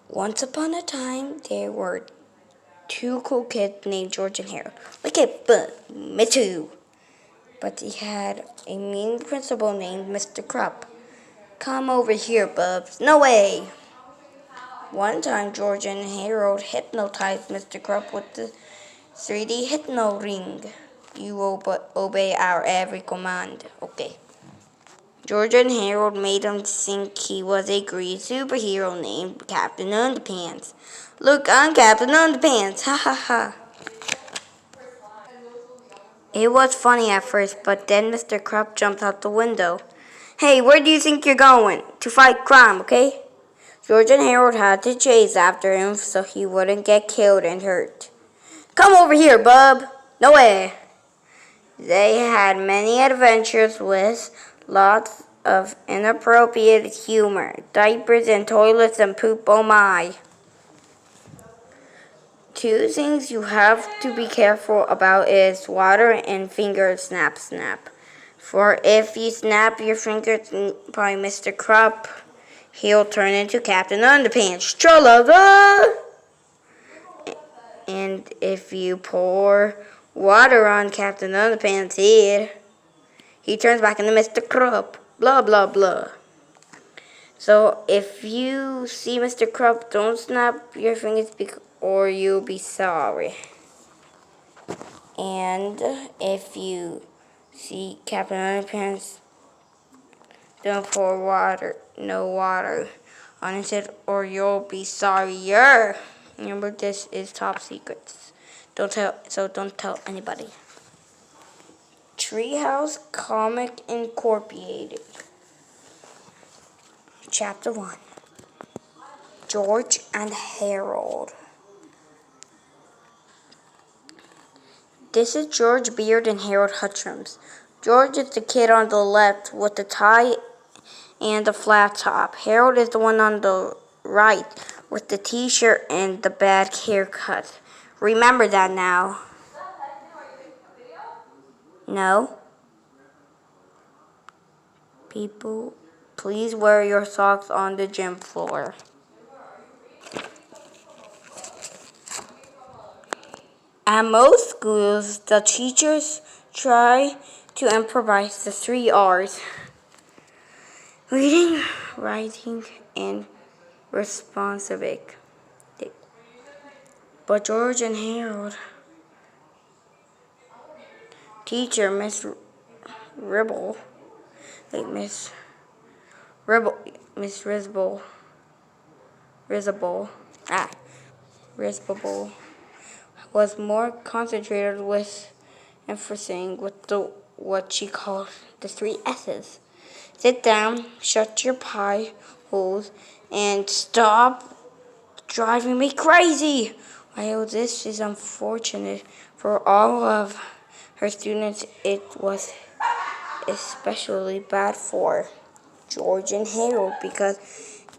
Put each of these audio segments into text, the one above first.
Once upon a time, there were two cool kids named George and Harold. Look at me too. But they had a mean principal named Mr. Krupp. Come over here, Bubs. No way! One time, George and Harold hypnotized Mr. Krupp with the 3D hypno ring. You obey our every command. Okay. George and Harold made him think he was a great superhero named Captain Underpants. Look, I'm Captain Underpants. Ha ha ha. It was funny at first, but then Mr. Krupp jumped out the window. Hey, where do you think you're going? To fight crime, okay? George and Harold had to chase after him so he wouldn't get killed and hurt. Come over here, bub. No way. They had many adventures with lots of inappropriate humor, diapers and toilets and poop, oh my. Two things you have to be careful about is water and finger snap. For if you snap your fingers by Mr. Krupp, he'll turn into Captain Underpants. Tra-la-la! And if you pour water on Captain Underpants' head, he turns back into Mr. Krupp. Blah, blah, blah. So if you see Mr. Krupp, don't snap your fingers or you'll be sorry. And if you see Captain Underpants, don't pour no water on his head or you'll be sorrier. Remember, this is top secrets. Don't tell anybody. Treehouse Comic Incorporated. Chapter 1. George and Harold. This is George Beard and Harold Hutchins. George is the kid on the left with the tie and the flat top. Harold is the one on the right with the t-shirt and the bad haircut. Remember that now. No? People, please wear your socks on the gym floor. At most schools, the teachers try to improvise the 3 R's. Reading, writing, and responsive. But George and Harold, teacher Miss Ribble, Risbable, was more concentrated with emphasizing what she called the 3 S's. Sit down, shut your pie holes, and stop driving me crazy. While this is unfortunate for all of her students, it was especially bad for George and Harold because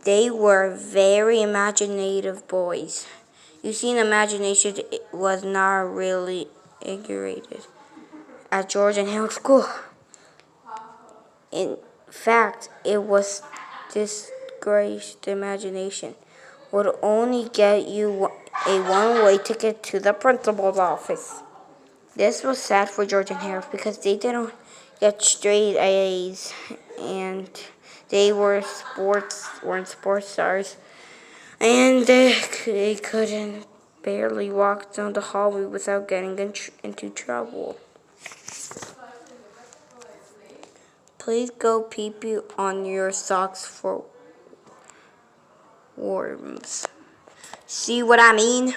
they were very imaginative boys. You see, imagination was not really integrated at George and Harold School. In fact, it was disgraced. Imagination would only get you a one-way ticket to the principal's office. This was sad for George and Harold because they didn't get straight A's and they weren't sports stars. And they couldn't barely walk down the hallway without getting into trouble. Please go pee-pee on your socks for worms. See what I mean?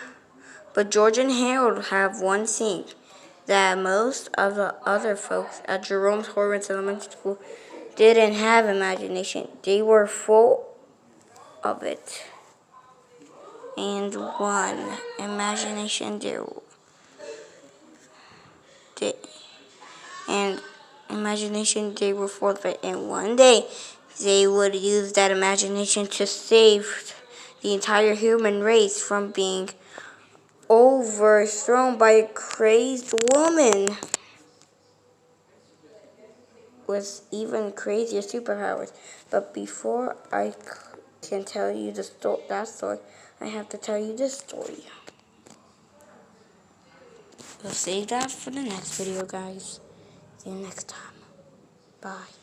But George and Harold have one thing that most of the other folks at Jerome's Horwitz Elementary School didn't have: imagination. They were full of it. And one imagination they were full of it. And one day they would use that imagination to save the entire human race from being overthrown by a crazed woman with even crazier superpowers. But before I can tell you that story, I have to tell you this story. We'll save that for the next video, guys. See you next time. Bye.